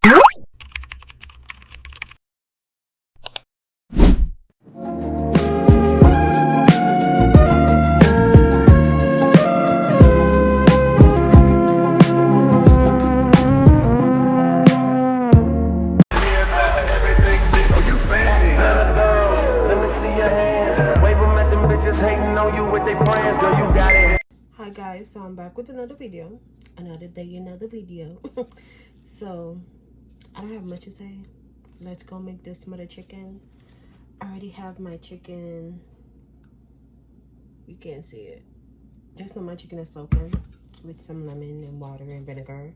Hi guys, so I'm back with another video. Another day, another video. So I don't have much to say. Let's go make this smothered chicken. I already have my chicken. You can't see it. Just know my chicken is soaking with some lemon and water and vinegar.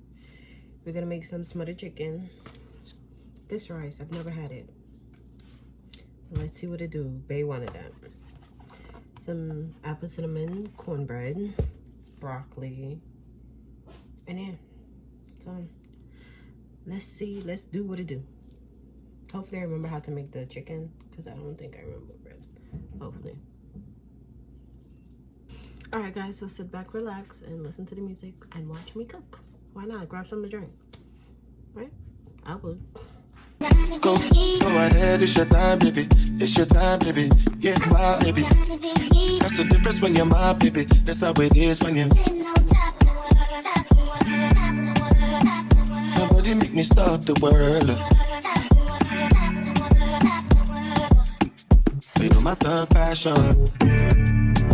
We're gonna make some smothered chicken. This rice, I've never had it. Let's see what it do. Bay wanted that. Some apple cinnamon cornbread, broccoli, and yeah. So let's see, let's do what it do. Hopefully I remember how to make the chicken, because I don't think I remember it. Hopefully. Alright guys, so sit back, relax, and listen to the music and watch me cook. Why not? Grab something to drink. Right? I would. Go ahead, it's your time, baby. It's your time, baby. Yeah, my baby. That's the difference when you're my baby. That's how it is when you're. Nobody make me stop the world. Feel my third passion.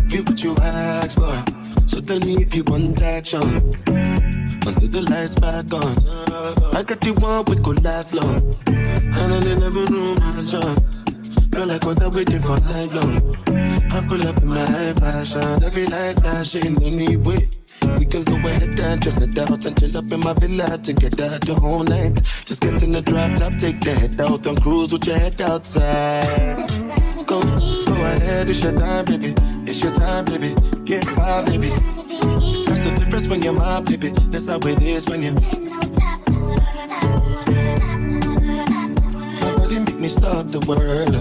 Feel what you ask for. So tell me if you want action. Until the lights back on. I got the one we could last long. And I never knew my job. Feel like what I'm waiting for night long. I pull up in my high fashion. Every light flashing anyway. We can go ahead and just head out and chill up in my villa together the whole night. Just get in the drop top, take the head out and cruise with your head outside. Go ahead, it's your time, baby. It's your time, baby. Yeah, my baby. That's the difference when you're my baby. That's how it is when you're. Nobody make me stop the world.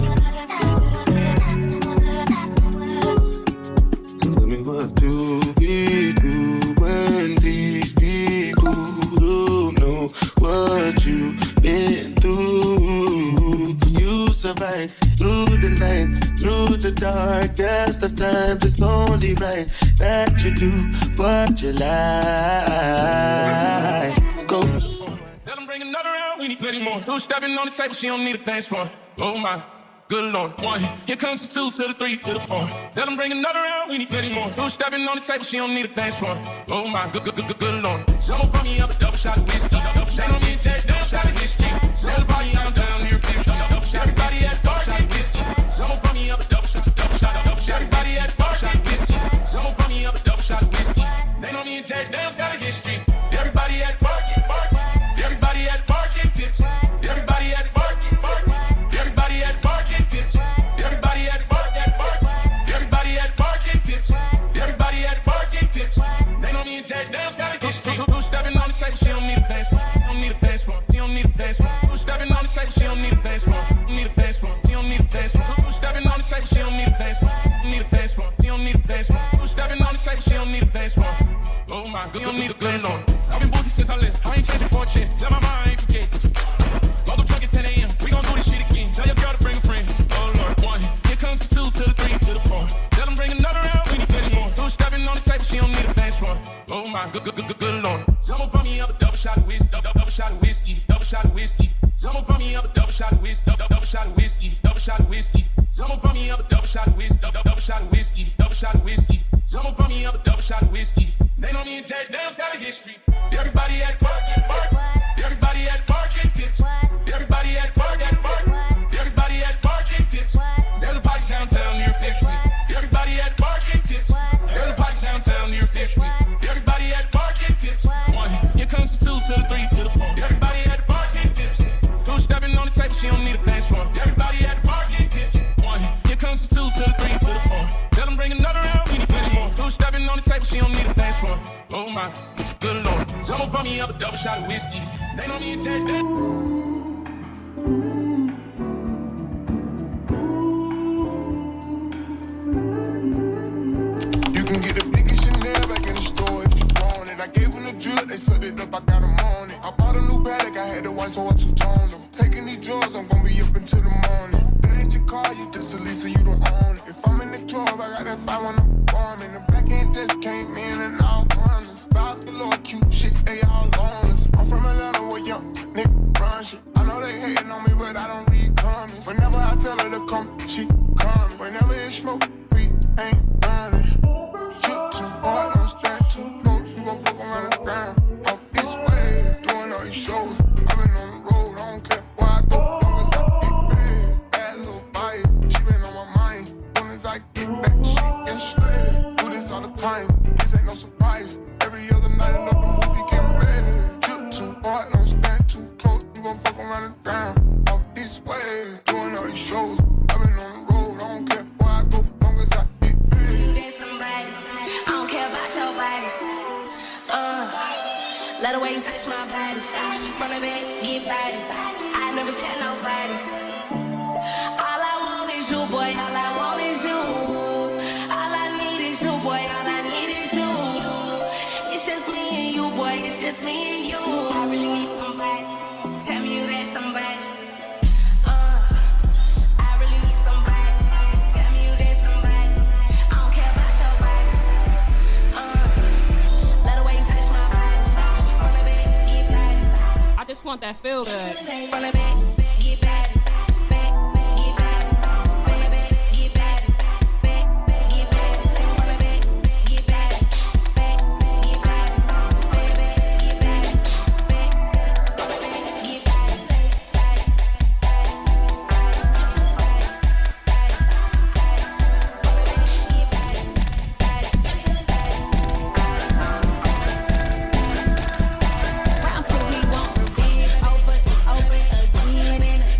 Tell me what do we do when these people don't know what you've been through. You survive through the night, through the darkest of times. It's only right that you do what you like. Go. Tell them bring another round, we need plenty more. Two stepping on the table, she don't need a dance for. Oh my, good lord. One, here comes the two to the three to the four. Tell them bring another round, we need plenty more. Two stepping on the table, she don't need a dance for. Oh my, good lord. Someone from me up, a double shot of whiskey. Double shot of whiskey, double shot of history. Someone from me down near 50. Double shot, everybody at bar, shot of whiskey. Someone from me up, a double shot, double shot, double shot. Everybody at bar, shot of whiskey. Someone from me up, a double shot of whiskey. They know me and Jack Dale's got a history. Everybody at bar, everybody at bar, get tips. Everybody at bar, everybody at bar, get tips. Everybody at bar, everybody at bar, get tips. Everybody at bar, get tips. They know me and Jack Dale's got a history. Two stepping on the table, she don't need a dance for. She don't need a dance for. She don't need a dance for. Two stepping on the table, she don't need a dance for. Need a dance for. She don't need a dance for. Two stepping on the table, she don't need a dance for. Need a dance for. She don't need a dance for. Two stepping on the table, she don't need a dance for. Oh my, you don't need a dance for. I've been boozy since I left. I ain't changing for a chick. Tell my mind I ain't forget. Go drink at 10 a.m. We gon' do this shit again. Tell your girl to bring a friend. Oh Lord, one. Here comes the two to the three to the four. Tell them bring another round, we need plenty more. Two stepping on the table, she don't need a dance for. Oh my, good lord. Someone from me up, a double shot of whiskey. Double shot of whiskey. Double shot of whiskey. Someone from me up, a double shot of whiskey. Double shot of whiskey. Double shot of whiskey. Someone from me up, a double shot of whiskey. Double shot of whiskey. Double shot of whiskey. Someone from me up, a double shot of whiskey. They know me and Jack Dale's got a history. Everybody at bar, everybody at bar, get tips. Everybody at bar, everybody at bar, get tips. There's a party downtown near Fifth Street. Everybody at bar, get tips. There's a party downtown near Fifth Street. Everybody at bar, get tips. One, here comes the two to the three to the four. Everybody at bar, get tips. Two stepping on the table, she don't need a dance for. Everybody at bar, get tips. One, here comes the two to the three to the four. Tell them bring another round, we need plenty more. Two stepping on the table, she don't need a dance for. Oh my, good lord. Someone from me up, a double shot of whiskey. They know me and Jack Dale. You can get the biggest Chanel back in the store if you want it. I gave them the drip, they set it up, I got them on it. I bought a new bag, I had to watch so know I two-toned them. Taking these drugs, I'm gonna be up until the morning. That ain't your car, you just a lease and you don't own it. If I'm in the club, I got that 5 on the farm. And the back end just came in and all runners. Vibes galore, cute shit, they all loners. I'm from Atlanta where young nigga run shit. I know they hating on me, but I don't read comments. Whenever I tell her to come, she coming. Whenever it's smoke, we ain't running. Shoot too hard, don't stand too close. You gon' fuck around the ground. Off this way, doing all these shows. I've been on the road, I don't care where I go. Long as I get paid. Bad little fire, she been on my mind. Soon as I get back, she get straight. Do this all the time, this ain't no surprise. Every other night another movie getting bad. Shoot too hard, don't stand too close. You gon' fuck around the ground. Off this way, doing all these shows. I've been on the road, I don't care where I go. Long as I get paid. You did somebody, I don't care about your body. Let the way you touch my body. From the back, get body. I never tell nobody. All I want is you, boy. All I want is you. All I need is you, boy. All I need is you. It's just me and you, boy. It's just me and you. I really need somebody. Tell me you that somebody. I really need somebody. Tell me you that somebody. I don't care about your body. Let the way you touch my body. From the back, get body. I just want that feel good. From the back, get body. Back, get body. From the back, get body. Back, get body. From the back, get body. Back, get body. From the back, get body. Back, from the back, get round till we want revenge. Over again and again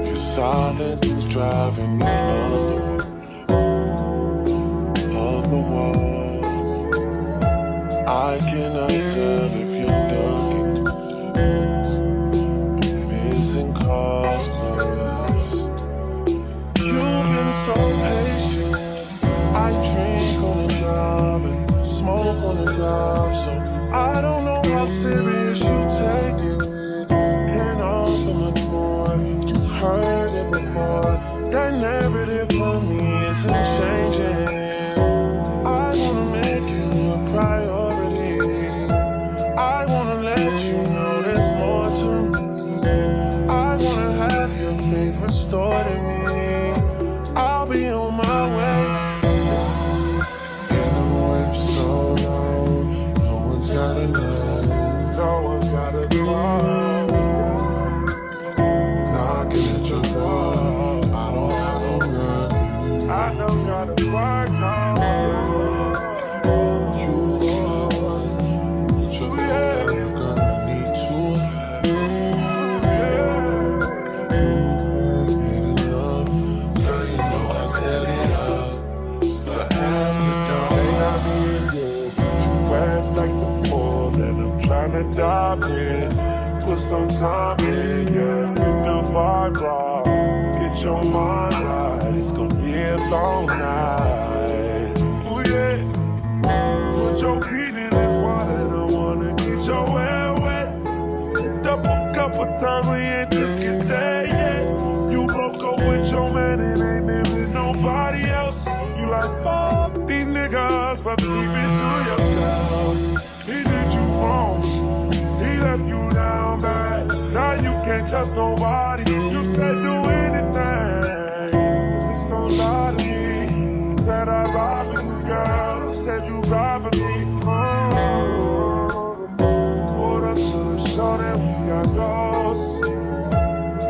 and silence is driving me up the wall. I cannot tell if you're looking good. Missing cars. You've been so patient. I drink on the job and smoke on the job, so I don't know how serious you take it. And open the door, you've heard it before. That narrative for me isn't changing. I wanna make you a priority. I wanna let you know there's more to me. I wanna have your faith restored in me. I'll be on my way. Been away for so long, no one's gotta know, no one's gotta know. Knocking at your door. put some time in, yeah. Get the vibe right, get your mind right. It's gonna be a long night. Oh yeah, put your feet in this water. Don't wanna get your hair wet. Hit up a couple times we ain't took it there yet. You broke up with your man and ain't been with nobody else. You like fuck these niggas, but keep it to yourself. He did you wrong, he left you down bad. Now you can't trust nobody. You said do anything, please don't lie to me. You said I ride for you, girl. You said you ride for me. Hold up to the show that we got goals.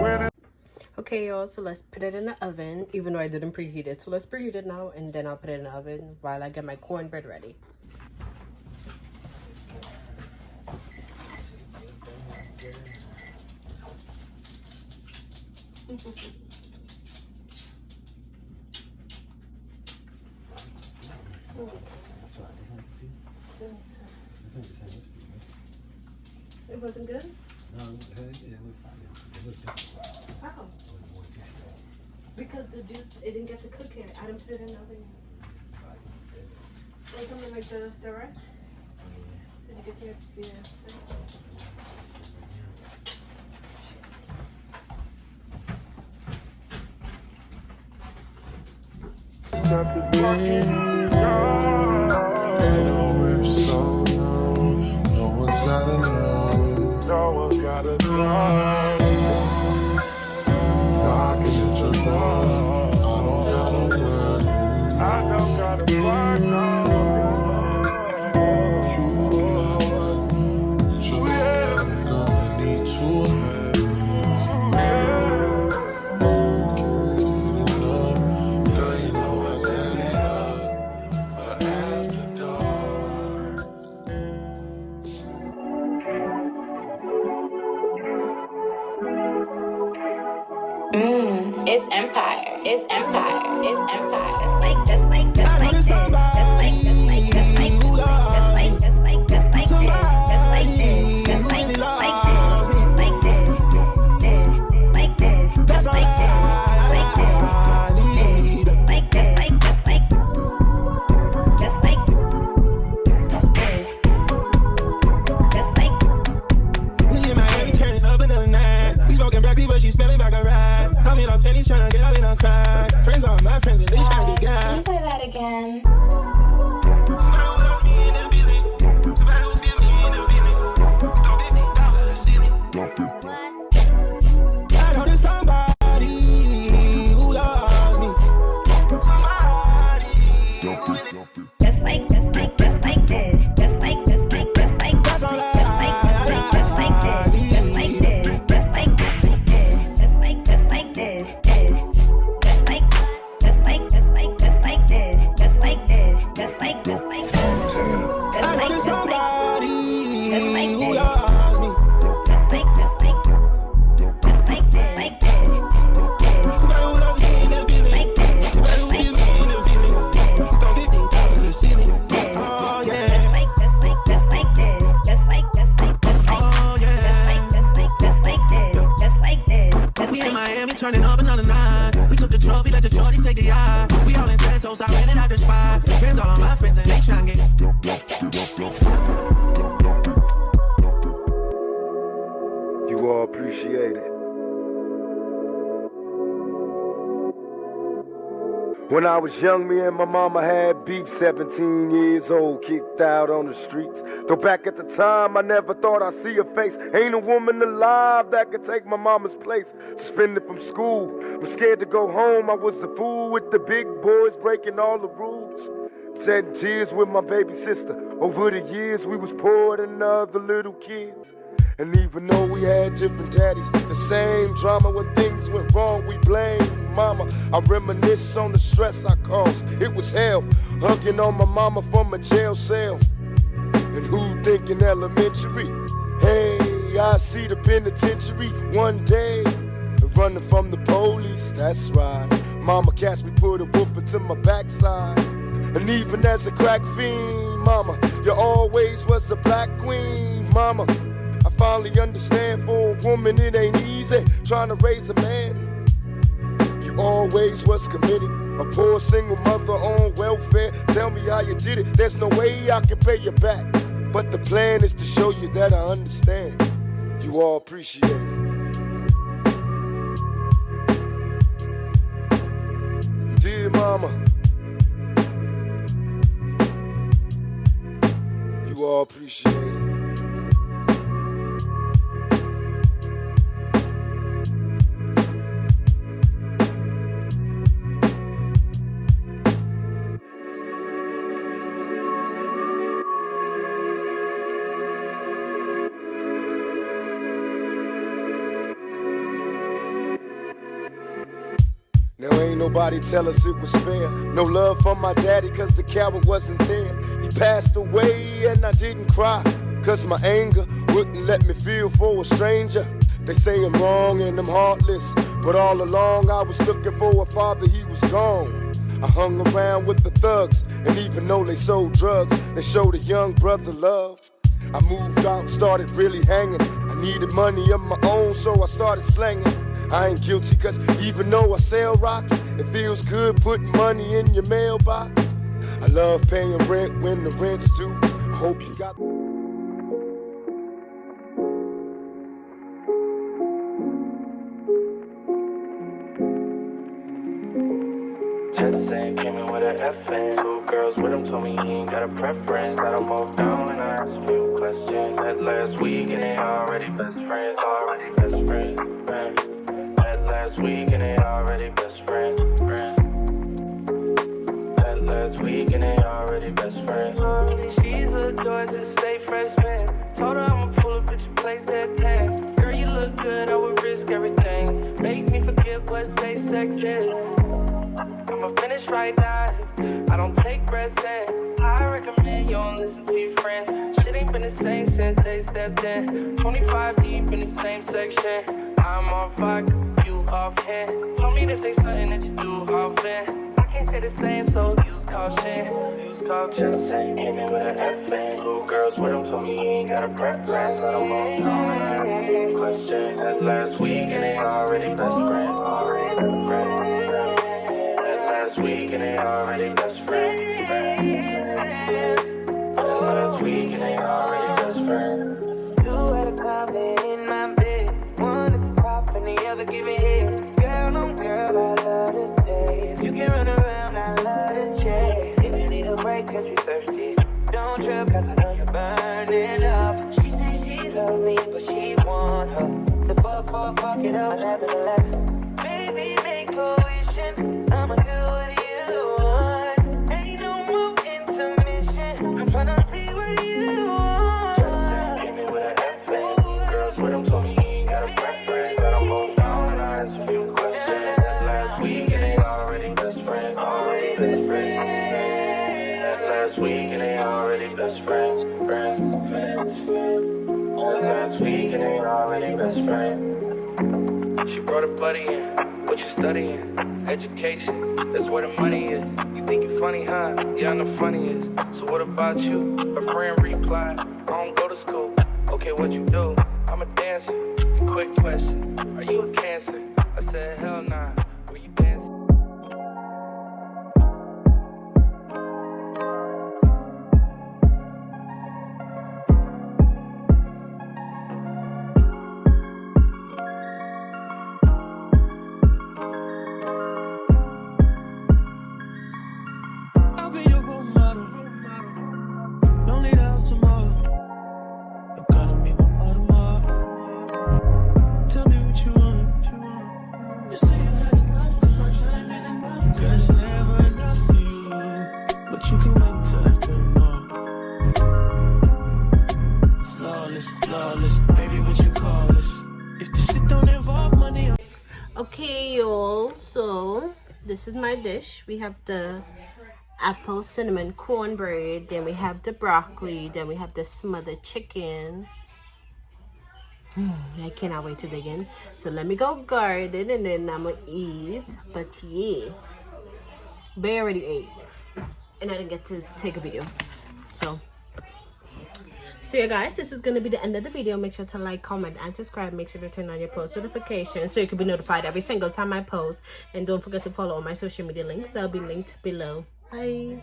When it Okay, y'all, so let's put it in the oven, even though I didn't preheat it. So let's preheat it now, and then I'll put it in the oven while I get my cornbread ready. It wasn't good? No, it looked fine. It looked different. How? Because the juice, it didn't get to cook it. I didn't put it in the oven yet. Like something like the rice? Did you get to your, yeah. something fucking wrong. No, it's so long. No one's gotta know. No one's gotta know. No, I can hit your love. I don't gotta work. I don't gotta work, no. You are what you gonna need to have. It's empire. It's empire. It's empire. Just like this. Just like this. Just like this. Just like this. Just like this. Just like this. Just like this. Just like this. Just like this. Just like this. Just like this. Like this. Like this. Just like this. Like this. Like this. Like this. Like just like this. Just like. Me and Miami turning up another night. We smoking black people, she smelling like a ride. I'm in a penny tryna get out in a crack. Friends are my friends and they tryna get gas. Can you play that again? Somebody who love me in the building. Somebody who feel me in the building. Throw $50 the ceiling. I know there's somebody who loves me. Somebody who really Just like this, like this, like this. Just like this, like this, like this. that's all I Just like this, like this, just like this. Just like this, like this, just like this, like this. Just like this, just like this, just like this, like this. I know there's somebody Just like who this. loves me. Just like this, like this. Just like this, like this. Somebody who loves me in the building. Like this. Somebody who feel me in the building. Throw $50 the ceiling. Oh yeah. Just like this, like this, like this. Just like this, like this, like Oh this. yeah. Like this, like this, like this. Just like this. Just We in like Miami turning up another night. We took the trophy, let the shorties take the yacht. We all in Santos, I rented out the spot. Friends, all of my friends, and they tryna get. You all appreciate it. When I was young, me and my mama had beef, 17 years old, kicked out on the streets. Though back at the time, I never thought I'd see her face. Ain't a woman alive that could take my mama's place. Suspended from school, I'm scared to go home. I was a fool with the big boys breaking all the rules. Shedding tears with my baby sister. Over the years, we was poor than other little kids. And even though we had different daddies, the same drama when things went wrong, we blame mama. I reminisce on the stress I caused. It was hell, hugging on my mama from a jail cell. And who thinking elementary? Hey, I see the penitentiary one day. Running from the police, that's right. Mama catch me, put a whooping to my backside. And even as a crack fiend, mama, you always was a black queen, mama. I finally understand for a woman it ain't easy trying to raise a man. You always was committed. A poor single mother on welfare. Tell me how you did it. There's no way I can pay you back. But the plan is to show you that I understand. You all appreciate it. Dear mama, you all appreciate it. Now ain't nobody tell us it was fair. No love from my daddy cause the coward wasn't there. He passed away and I didn't cry cause my anger wouldn't let me feel for a stranger. They say I'm wrong and I'm heartless, but all along I was looking for a father, he was gone. I hung around with the thugs, and even though they sold drugs, they showed a young brother love. I moved out, started really hanging. I needed money of my own, so I started slanging. I ain't guilty, cause even though I sell rocks, it feels good putting money in your mailbox. I love paying rent when the rent's due. I hope you got... Just saying, came in with an FN. Two girls with him told me he ain't got a preference. I don't walk down and I asked a few questions. That last week and they already best friends. Already best friends. That last week and they already best friends. That last week and they already best friends. She's a Georgia State freshman. Told her I'ma pull up at your place that time. Girl, you look good, I would risk everything. Make me forget what safe sex is. I'ma finish right now. I don't take breaths in. I recommend you don't listen to your friends. Shit ain't been the same since they stepped in. 25 deep in the same section. I'm off vodka, you off hand. Told me this ain't something that you do often. I can't say the same, so use caution. Use caution. Just say came in with an FN. Two girls with him told me he ain't got a preference. I don't want no question. That last week and they already best friends. Already best friends. Last week and they already best friends. Last week and they already best friends. Two at a time in my bed. One at the top and the other giving head. Girl on girl, I love the taste. You can run around, I love the chase. If you need a break cause you thirsty, don't trip cause I know you're burning up. She say she love me but she want her. The fuck it up, 11. Baby, make a wish. I'ma do what you want. Ain't no more intermission. I'm tryna see what you want. Just came in with an FN. Girls with him told me he ain't got a preference. Let him hold down and I asked a few questions. That last week and they already best friends. Already best friends. That last week and they already best friends. Friends. That last week and they already best friends. She brought a buddy in. What you studying? Education, that's where the money is. You think you funny, huh? Yeah, I know funny is. So what about you? Her friend replied, I don't go to school. Okay, what you do? I'm a dancer. Quick question, are you a Cancer? I said, hell nah. Were you dancing? Okay, y'all, so this is my dish. We have the apple cinnamon cornbread, then we have the broccoli, then we have the smothered chicken. I cannot wait to dig in. So let me go garden and then I'm gonna eat. But yeah, Bay already ate and I didn't get to take a video, so So yeah guys, this is going to be the end of the video. Make sure to like, comment, and subscribe. Make sure to turn on your post notifications so you can be notified every single time I post. And don't forget to follow all my social media links. They'll be linked below. Bye.